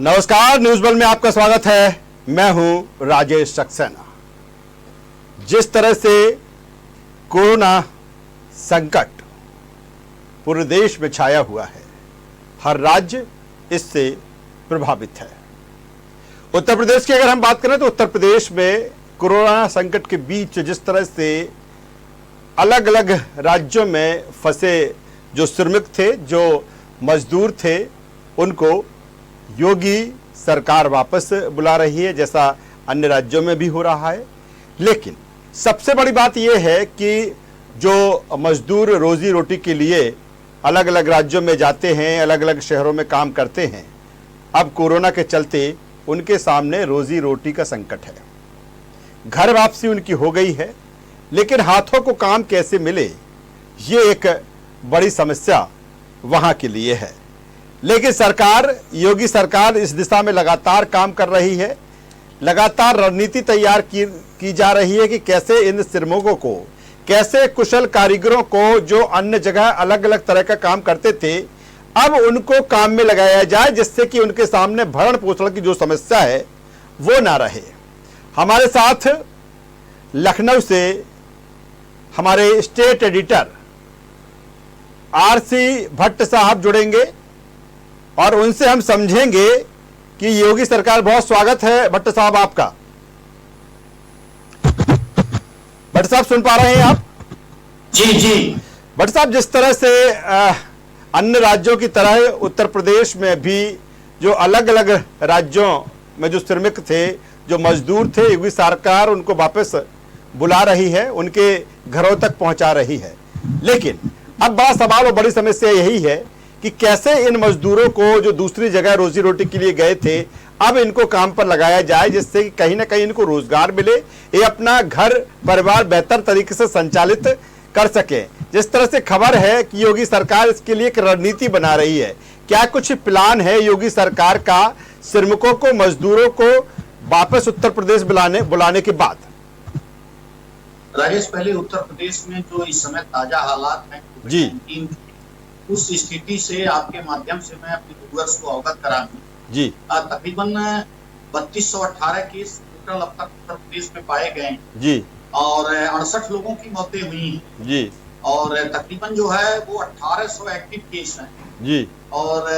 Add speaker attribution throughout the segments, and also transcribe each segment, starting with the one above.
Speaker 1: नमस्कार, न्यूज बल में आपका स्वागत है। मैं हूं राजेश सक्सेना। जिस तरह से कोरोना संकट पूरे देश में छाया हुआ है, हर राज्य इससे प्रभावित है। उत्तर प्रदेश की अगर हम बात करें तो उत्तर प्रदेश में कोरोना संकट के बीच जिस तरह से अलग अलग राज्यों में फंसे जो श्रमिक थे, जो मजदूर थे, उनको योगी सरकार वापस बुला रही है, जैसा अन्य राज्यों में भी हो रहा है। लेकिन सबसे बड़ी बात यह है कि जो मजदूर रोजी रोटी के लिए अलग अलग राज्यों में जाते हैं, अलग अलग शहरों में काम करते हैं, अब कोरोना के चलते उनके सामने रोजी रोटी का संकट है। घर वापसी उनकी हो गई है, लेकिन हाथों को काम कैसे मिले, ये एक बड़ी समस्या वहां के लिए है। लेकिन सरकार, योगी सरकार इस दिशा में लगातार काम कर रही है। लगातार रणनीति तैयार की जा रही है कि कैसे इन श्रमिकों को, कैसे कुशल कारीगरों को जो अन्य जगह अलग अलग तरह का काम करते थे, अब उनको काम में लगाया जाए, जिससे कि उनके सामने भरण पोषण की जो समस्या है वो ना रहे। हमारे साथ लखनऊ से हमारे स्टेट एडिटर आरसी भट्ट साहब जुड़ेंगे और उनसे हम समझेंगे कि योगी सरकार, बहुत स्वागत है भट्ट साहब आपका। भट्ट साहब सुन पा रहे हैं आप?
Speaker 2: जी जी।
Speaker 1: भट्ट साहब, जिस तरह से अन्य राज्यों की तरह उत्तर प्रदेश में भी जो अलग अलग राज्यों में जो श्रमिक थे, जो मजदूर थे, योगी सरकार उनको वापस बुला रही है, उनके घरों तक पहुंचा रही है। लेकिन अब बड़ा सवाल और बड़ी समस्या यही है कि कैसे इन मजदूरों को जो दूसरी जगह रोजी रोटी के लिए गए थे, अब इनको काम पर लगाया जाए, जिससे कि कहीं ना कहीं इनको रोजगार मिले, ये अपना घर परिवार बेहतर तरीके से संचालित कर सके। जिस तरह से खबर है कि योगी सरकार इसके लिए एक रणनीति बना रही है, क्या कुछ प्लान है योगी सरकार का श्रमिकों को, मजदूरों को वापस उत्तर प्रदेश बुलाने के बाद?
Speaker 2: राजेश, पहले उत्तर प्रदेश में जो इस समय ताजा हालात हैं
Speaker 1: जी,
Speaker 2: उस स्थिति से आपके माध्यम से मैं अपने व्यूअर्स को अवगत करा दूं।
Speaker 1: जी,
Speaker 2: तकरीबन 3218 केस टोटल अब तक उत्तर प्रदेश में पाए गए
Speaker 1: जी,
Speaker 2: और 68 लोगों की मौतें हुई हैं
Speaker 1: जी,
Speaker 2: और तकरीबन जो है वो 1800 एक्टिव केस हैं
Speaker 1: जी,
Speaker 2: और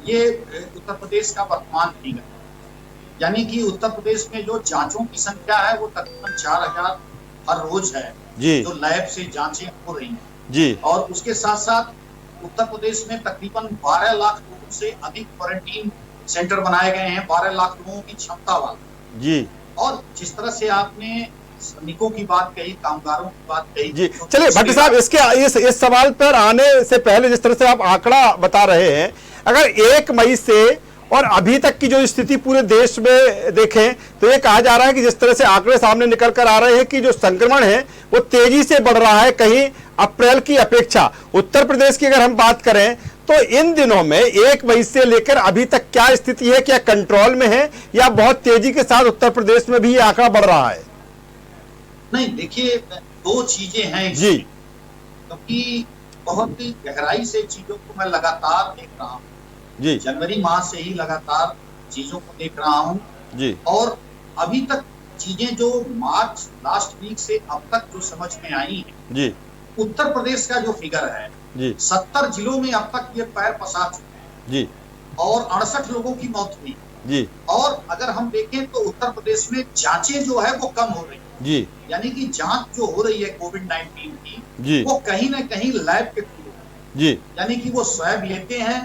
Speaker 2: ये उत्तर प्रदेश का वर्तमान फिगर है। यानी कि उत्तर प्रदेश में जो जांचों की संख्या है वो तकरीबन 4000 हर रोज है,
Speaker 1: जी,
Speaker 2: जो लैब से जांचें हो रही हैं।
Speaker 1: जी,
Speaker 2: और उसके साथ साथ उत्तर प्रदेश में तकरीबन 12 लाख लोगों से अधिक क्वारंटीन सेंटर बनाए गए हैं, 12 लाख लोगों की क्षमता वाले।
Speaker 1: जी।
Speaker 2: और जिस तरह से आपने श्रमिकों की बात कही, कामगारों की बात कही,
Speaker 1: जी, चलिए भट्ट साहब, इसके इस सवाल पर आने से पहले जिस तरह से आप आंकड़ा बता रहे हैं, अगर 1 मई से और अभी तक की जो स्थिति पूरे देश में देखें तो ये कहा जा रहा है कि जिस तरह से आंकड़े सामने निकल कर आ रहे हैं कि जो संक्रमण है वो तेजी से बढ़ रहा है, कहीं अप्रैल की अपेक्षा। उत्तर प्रदेश की अगर हम बात करें तो इन दिनों में 1 मई से लेकर अभी तक क्या स्थिति है? क्या कंट्रोल में है या बहुत तेजी के साथ उत्तर प्रदेश में भी ये आंकड़ा बढ़ रहा है?
Speaker 2: नहीं, देखिए, दो चीजें हैं
Speaker 1: जी,
Speaker 2: क्योंकि बहुत ही गहराई से चीजों को मैं लगातार देख रहा हूँ
Speaker 1: जी,
Speaker 2: जनवरी माह से ही लगातार चीजों को देख रहा हूँ
Speaker 1: जी,
Speaker 2: और अभी तक चीजें जो मार्च लास्ट वीक से अब तक जो समझ में आई है,
Speaker 1: जी,
Speaker 2: उत्तर प्रदेश का जो फिगर है
Speaker 1: जी,
Speaker 2: 70 जिलों में अब तक ये पैर पसार चुके हैं
Speaker 1: जी,
Speaker 2: और 68 लोगों की मौत हुई।
Speaker 1: जी,
Speaker 2: और अगर हम देखें तो उत्तर प्रदेश में जांचें जो है वो कम हो रही है,
Speaker 1: जी,
Speaker 2: यानी कि जांच जो हो रही है कोविड-19 की,
Speaker 1: जी,
Speaker 2: वो कहीं ना कहीं लैब के थ्रू है।
Speaker 1: जी,
Speaker 2: यानी कि वो स्वैब लेते हैं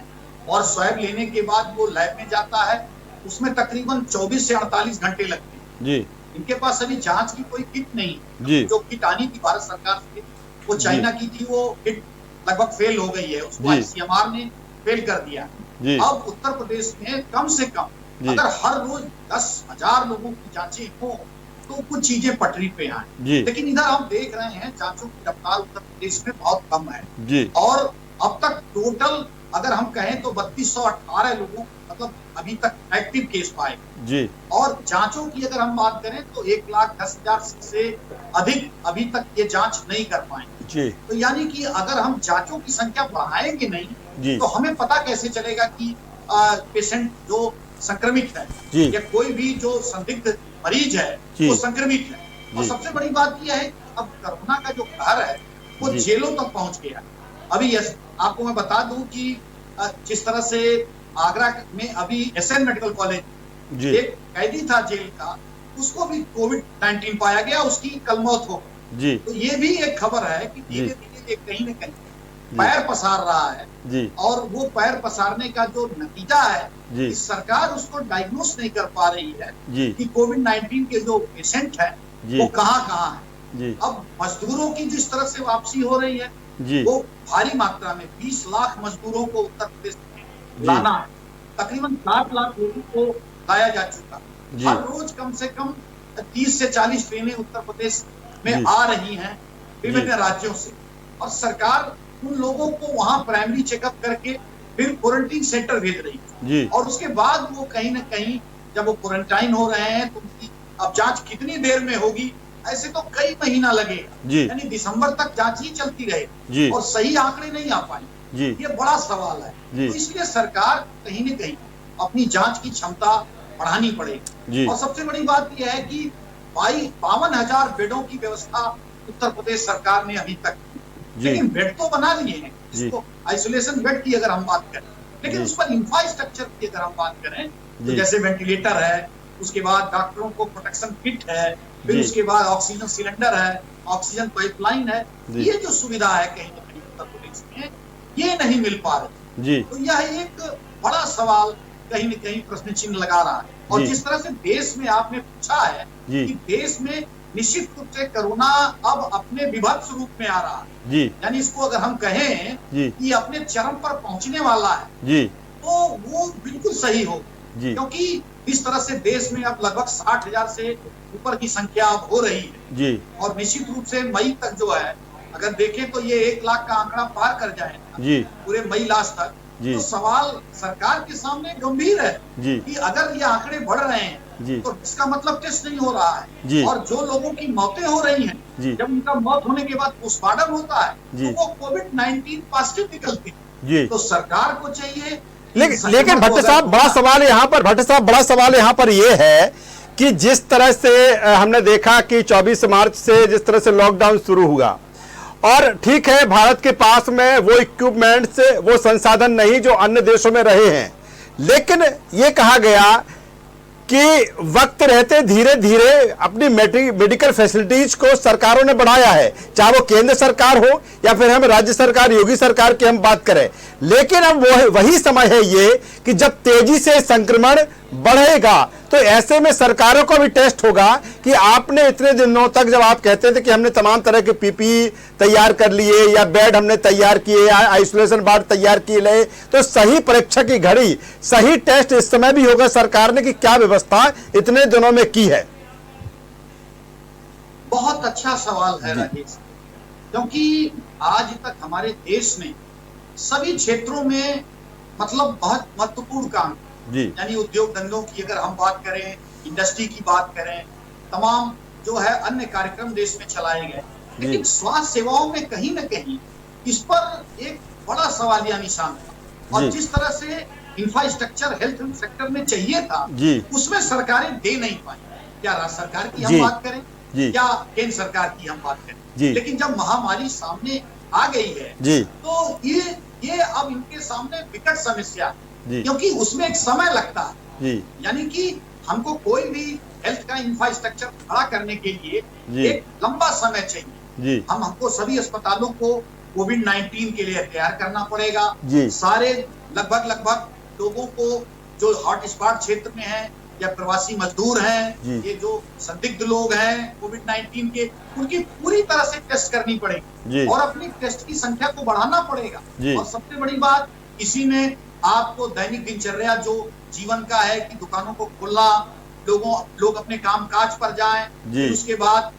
Speaker 2: और स्वैब लेने के बाद वो लैब में जाता है, उसमें तकरीबन 24 से 48 घंटे लगते हैं।
Speaker 1: जी,
Speaker 2: इनके पास अभी जांच की कोई किट नहीं,
Speaker 1: जी,
Speaker 2: जो किट आनी थी भारत सरकार से, वो चाइना की थी, वो किट लगभग फेल हो गई है, उसको आईसीएमआर ने फेल कर दिया। अब उत्तर प्रदेश में कम से कम अगर हर रोज 10,000 लोगों की जांचें हो तो कुछ चीजें पटरी पे आए। लेकिन इधर हम देख रहे हैं जांचों की रफ्तार उत्तर प्रदेश में बहुत कम है और अब तक टोटल अगर हम कहें तो 3218 लोगों मतलब अभी तक एक्टिव केस पाए जी। और जांचों की अगर हम बात करें तो 1,10,000 से अधिक अभी तक ये जांच नहीं कर पाए जी। तो यानी कि अगर हम जांचों की संख्या बढ़ाएंगे नहीं तो हमें पता कैसे चलेगा कि पेशेंट जो संक्रमित है या कोई भी जो संदिग्ध मरीज है वो संक्रमित है। और सबसे बड़ी बात यह है अब कोरोना का जो कहर है वो जेलों तक पहुंच गया। अभी आपको मैं बता दूं कि जिस तरह से आगरा में अभी एसएन मेडिकल कॉलेज एक कैदी था जेल का, उसको भी कोविड-19 पाया गया, उसकी कल मौत हो गई। तो ये भी एक खबर है कि धीरे धीरे कहीं न कहीं पैर पसार रहा है और वो पैर पसारने का जो नतीजा है कि सरकार उसको डायग्नोस नहीं कर पा रही है कि कोविड-19 के जो पेशेंट है वो कहाँ है। अब मजदूरों की जिस तरह से वापसी हो रही है वो भारी मात्रा में 20 लाख मजदूरों को उत्तर प्रदेश में लाना है। तकरीबन 7 लाख लोगों को लाया जा चुका। हर रोज कम से कम 30 से 40 ट्रेनें उत्तर प्रदेश में आ रही हैं विभिन्न राज्यों से, और सरकार उन लोगों को वहां प्राइमरी चेकअप करके फिर क्वारंटीन सेंटर भेज रही है। और उसके बाद वो कहीं न कहीं जब वो क्वारंटाइन हो रहे हैं तो उनकी अब जांच कितनी देर में होगी, ऐसे तो कई महीना लगेगा, यानी दिसंबर तक जांच ही चलती रहेगी और सही आंकड़े नहीं आ पाएंगे। ये बड़ा सवाल है। तो इसलिए सरकार कहीं न कहीं अपनी जांच की क्षमता बढ़ानी पड़ेगी। और सबसे बड़ी बात यह है कि 52,000 बेडों की व्यवस्था उत्तर प्रदेश सरकार ने अभी तक, लेकिन बेड तो बना लिए हैं, इसको आइसोलेशन बेड की अगर हम बात करें, लेकिन उस पर इंफ्रास्ट्रक्चर की अगर हम बात करें तो जैसे वेंटिलेटर है, उसके बाद डॉक्टरों को प्रोटेक्शन किट है, फिर उसके बाद ऑक्सीजन सिलेंडर है, ऑक्सीजन पाइपलाइन है, ये जो सुविधा है कहीं न कहीं उत्तर प्रदेश में ये नहीं मिल पा रही। तो यह एक बड़ा सवाल कहीं न कहीं प्रश्न चिन्ह लगा रहा है। और जिस तरह से देश में आपने पूछा है कि देश में निश्चित रूप से कोरोना अब अपने विभत्स रूप में आ रहा है, यानी इसको अगर हम कहें कि अपने चरम पर पहुंचने वाला है तो वो बिल्कुल सही हो, क्योंकि इस तरह से देश में अब लगभग 60,000 से ऊपर की संख्या अब हो रही है। और निश्चित रूप से मई तक जो है अगर देखें तो ये 1 लाख का आंकड़ा पार कर जाएगा पूरे मई लास्ट तक। तो सवाल सरकार के सामने गंभीर है कि अगर ये आंकड़े बढ़ रहे हैं तो इसका मतलब टेस्ट नहीं हो रहा है, और जो लोगों की मौतें हो रही हैं जब उनका मौत होने के बाद पोस्टमार्टम होता है तो वो कोविड-19 पॉजिटिव निकलती है। तो सरकार को चाहिए।
Speaker 1: लेकिन भट्ट साहब बड़ा सवाल यहाँ पर ये है कि जिस तरह से हमने देखा कि 24 मार्च से जिस तरह से लॉकडाउन शुरू हुआ, और ठीक है भारत के पास में वो इक्विपमेंट्स, वो संसाधन नहीं जो अन्य देशों में रहे हैं, लेकिन ये कहा गया कि वक्त रहते धीरे धीरे अपनी मेडिकल फैसिलिटीज को सरकारों ने बढ़ाया है, चाहे वो केंद्र सरकार हो या फिर हम राज्य सरकार, योगी सरकार की हम बात करें। लेकिन अब वही समय है ये कि जब तेजी से संक्रमण बढ़ेगा तो ऐसे में सरकारों को भी टेस्ट होगा कि आपने इतने दिनों तक जब आप कहते थे कि हमने तमाम तरह के पीपीई तैयार कर लिए या बेड हमने तैयार किए, आइसोलेशन वार्ड तैयार किए ले, तो सही परीक्षा की घड़ी, सही टेस्ट इस समय भी होगा सरकार ने कि क्या व्यवस्था इतने दिनों में की है।
Speaker 2: बहुत अच्छा सवाल है राजेश, क्योंकि आज तक हमारे देश में सभी क्षेत्रों में मतलब बहुत महत्वपूर्ण काम, यानी उद्योग धंधों की अगर हम बात करें, इंडस्ट्री की बात करें, तमाम जो है अन्य कार्यक्रम देश में चलाए गए, लेकिन स्वास्थ्य सेवाओं में कहीं न कहीं इस पर एक बड़ा सवालिया निशान था। और जिस तरह से इंफ्रास्ट्रक्चर हेल्थ सेक्टर में चाहिए था उसमें सरकारें दे नहीं पाई। क्या राज्य सरकार की हम बात करें या केंद्र सरकार की हम बात करें, लेकिन जब महामारी सामने आ गई है तो ये अब इनके सामने विकट समस्या है, क्योंकि उसमें एक समय लगता है। यानी कि हमको कोई भी हेल्थ का इंफ्रास्ट्रक्चर खड़ा करने के लिए एक लंबा समय चाहिए। हमको सभी अस्पतालों को कोविड-19 के लिए तैयार करना पड़ेगा। सारे लगभग लोगों को जो हॉटस्पॉट क्षेत्र में है या प्रवासी मजदूर हैं, ये जो संदिग्ध लोग हैं कोविड-19 के, उनकी पूरी तरह से टेस्ट करनी पड़ेगी और अपनी टेस्ट की संख्या को बढ़ाना पड़ेगा। और सबसे बड़ी बात, इसी में आपको दैनिक दिनचर्या जो जीवन का है कि दुकानों को खोलना, लोग अपने कामकाज पर जाएं, उसके बाद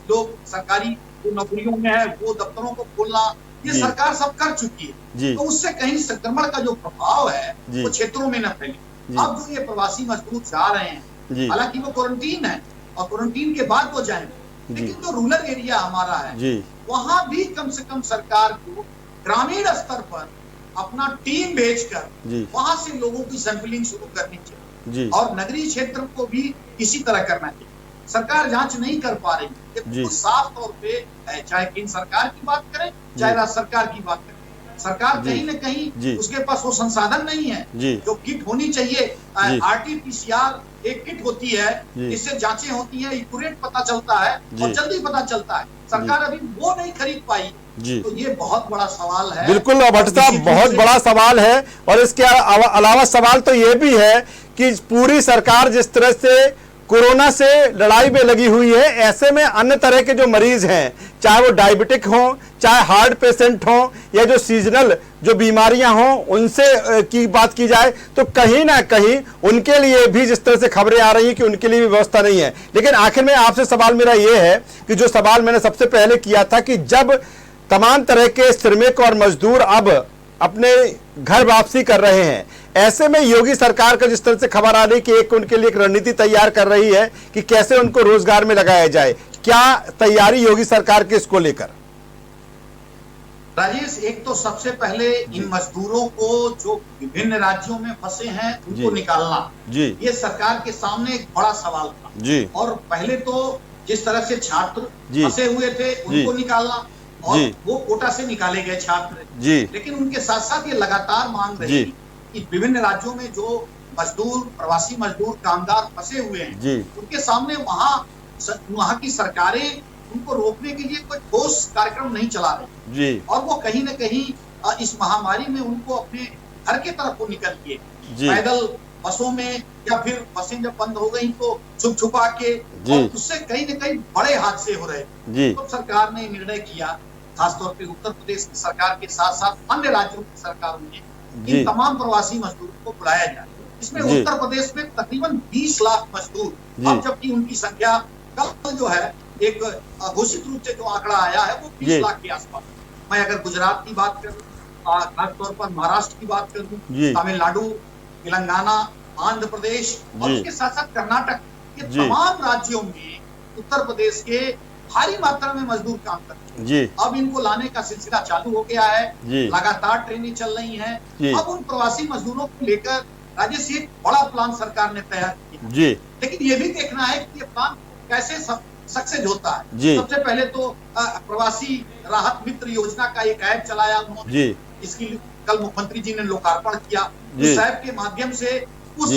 Speaker 2: लोग सरकारी जो नौकरियों में है वो दफ्तरों को खोलना, ये सरकार सब कर चुकी है। तो उससे कहीं संक्रमण का जो प्रभाव है वो क्षेत्रों में न फैले। अब जो ये प्रवासी मजदूर जा रहे हैं, हालांकि वो क्वारंटीन है और क्वारंटीन के बाद वो जाएंगे, लेकिन जो रूरल एरिया हमारा है वहां भी कम से कम सरकार को ग्रामीण स्तर पर अपना टीम भेजकर वहां से लोगों की सैंपलिंग शुरू करनी चाहिए। चाहिए और नगरीय क्षेत्र को भी इसी तरह करना चाहिए। सरकार जांच नहीं कर पा रही है, बिल्कुल साफ तौर पे, चाहे केंद्र सरकार की बात करें चाहे राज्य सरकार की बात करें, सरकार कहीं न कहीं उसके पास वो संसाधन नहीं है जो किट होनी चाहिए। RT-PCR एक किट होती है, इससे जांचें होती हैं, एक्यूरेट पता चलता है और जल्दी पता चलता है। सरकार अभी वो नहीं खरीद पाई, तो ये बहुत बड़ा सवाल है।
Speaker 1: बिल्कुल भट्ट साहब, बहुत बड़ा सवाल है। और इसके अलावा सवाल तो ये भी है कि पूरी सरकार जिस तरह से कोरोना से लड़ाई में लगी हुई है, ऐसे में अन्य तरह के जो मरीज हैं, चाहे वो डायबिटिक हों, चाहे हार्ट पेशेंट हों, या जो सीजनल जो बीमारियां हों, उनसे की बात की जाए तो कहीं ना कहीं उनके लिए भी जिस तरह से खबरें आ रही हैं कि उनके लिए भी व्यवस्था नहीं है। लेकिन आखिर में आपसे सवाल मेरा ये है कि जो सवाल मैंने सबसे पहले किया था कि जब तमाम तरह के श्रमिक और मजदूर अब अपने घर वापसी कर रहे हैं, ऐसे में योगी सरकार का जिस तरह से खबर आ रही कि एक उनके लिए एक रणनीति तैयार कर रही है कि कैसे उनको रोजगार में लगाया जाए, क्या तैयारी योगी सरकार की इसको लेकर?
Speaker 2: राजेश, एक तो सबसे पहले इन मजदूरों को जो विभिन्न राज्यों में फंसे हैं उनको निकालना, ये सरकार के सामने एक बड़ा सवाल था। और पहले तो जिस तरह से छात्र फंसे हुए थे उनको निकालना, और वो कोटा से निकाले गए छात्र, लेकिन उनके साथ साथ ये लगातार मांग रही कि विभिन्न राज्यों में जो मजदूर, प्रवासी मजदूर, कामगार फंसे हुए हैं, उनके सामने वहाँ की सरकारें उनको रोकने के लिए कोई ठोस कार्यक्रम नहीं चला रही, और वो कहीं न कहीं इस महामारी में उनको अपने घर के तरफ को निकल किए पैदल बसों में, या फिर बसें जब बंद हो गई तो छुप छुपा के, और उससे कहीं न कहीं बड़े हादसे हो रहे। तो सरकार ने निर्णय किया, खासतौर पे उत्तर प्रदेश की सरकार के साथ साथ अन्य राज्यों की सरकारों ने, इन तमाम प्रवासी मजदूरों को बुलाया जाए। इसमें उत्तर प्रदेश में तकरीबन 20 लाख मजदूर, अब जबकि उनकी संख्या कल जो है एक घोषित रूप से जो आंकड़ा आया है वो 20 लाख के आसपास। मैं अगर गुजरात की बात करूं, खासतौर पर महाराष्ट्र की बात करूं, तमिलनाडु, तेलंगाना, आंध्र प्रदेश और उसके साथ साथ कर्नाटक, ये तमाम राज्यों में उत्तर प्रदेश के भारी मात्रा में मजदूर काम करते हैं। अब इनको लाने का सिलसिला चालू हो गया है, लगातार ट्रेनें चल रही हैं। अब उन प्रवासी मजदूरों को लेकर राजेश एक बड़ा प्लान सरकार ने तैयार किया, लेकिन ये भी देखना है कि ये प्लान कैसे सक्सेस होता है। सबसे पहले तो प्रवासी राहत मित्र योजना का एक ऐप चलाया उन्होंने, इसकी कल मुख्यमंत्री जी ने लोकार्पण किया। उस ऐप के माध्यम से उस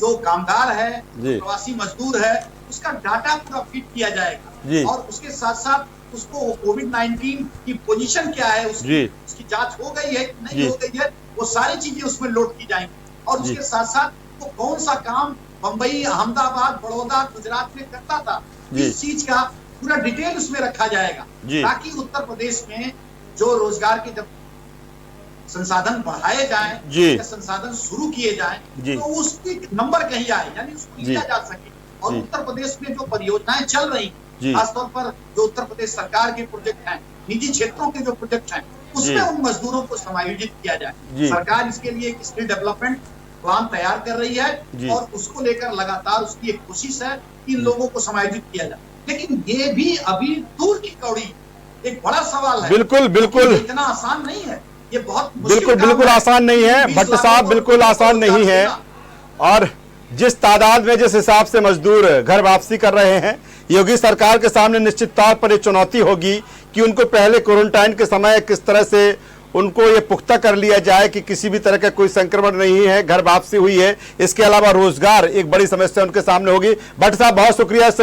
Speaker 2: जो कामगार है, प्रवासी मजदूर है, उसका डाटा पूरा फीड किया जाएगा, और उसके साथ साथ उसको कोविड-19 की पोजीशन क्या है, उसकी जांच हो गई है कि नहीं हो गई है, वो सारी चीजें उसमें लोड की जाएंगी। और उसके साथ साथ वो कौन सा काम बंबई, अहमदाबाद, बड़ौदा, गुजरात में करता था, इस चीज का पूरा डिटेल उसमें रखा जाएगा, ताकि उत्तर प्रदेश में जो रोजगार के जब संसाधन बढ़ाए जाएं, संसाधन शुरू किए जाएं, तो उसकी नंबर कहीं आए, यानी उसको लिया जा सके। और उत्तर प्रदेश में जो परियोजनाएं चल रही, खासतौर पर जो उत्तर प्रदेश सरकार के प्रोजेक्ट हैं, निजी क्षेत्रों के जो प्रोजेक्ट हैं, उसमें उन मजदूरों को समायोजित किया जाए। सरकार इसके लिए एक स्किल डेवलपमेंट प्लान तैयार कर रही है, और उसको लेकर लगातार उसकी एक कोशिश है कि इन लोगों को समायोजित किया जाए। लेकिन ये भी अभी दूर की कौड़ी एक बड़ा सवाल है।
Speaker 1: बिल्कुल
Speaker 2: इतना आसान नहीं है, ये बहुत
Speaker 1: बिल्कुल आसान नहीं है भट्ट साहब, बिल्कुल आसान नहीं है। और जिस तादाद में, जिस हिसाब से मजदूर घर वापसी कर रहे हैं, योगी सरकार के सामने निश्चित तौर पर ये चुनौती होगी कि उनको पहले क्वारंटाइन के समय किस तरह से उनको ये पुख्ता कर लिया जाए कि किसी भी तरह का कोई संक्रमण नहीं है, घर वापसी हुई है। इसके अलावा रोजगार एक बड़ी समस्या उनके सामने होगी। भट्ट साहब, बहुत शुक्रिया इस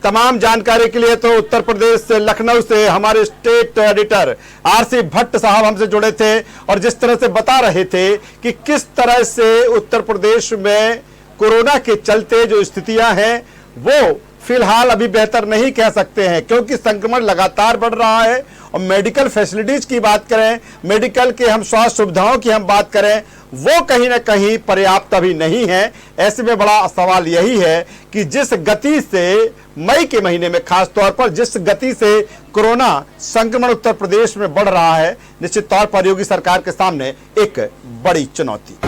Speaker 1: तमाम जानकारी के लिए। तो उत्तर प्रदेश से, लखनऊ से हमारे स्टेट एडिटर RC भट्ट साहब हमसे जुड़े थे, और जिस तरह से बता रहे थे कि किस तरह से उत्तर प्रदेश में कोरोना के चलते जो स्थितियां हैं वो फिलहाल अभी बेहतर नहीं कह सकते हैं, क्योंकि संक्रमण लगातार बढ़ रहा है। और मेडिकल फैसिलिटीज की बात करें, मेडिकल के हम स्वास्थ्य सुविधाओं की हम बात करें, वो कहीं ना कहीं पर्याप्त अभी नहीं है। ऐसे में बड़ा सवाल यही है कि जिस गति से मई के महीने में खासतौर पर जिस गति से कोरोना संक्रमण उत्तर प्रदेश में बढ़ रहा है, निश्चित तौर पर योगी सरकार के सामने एक बड़ी चुनौती।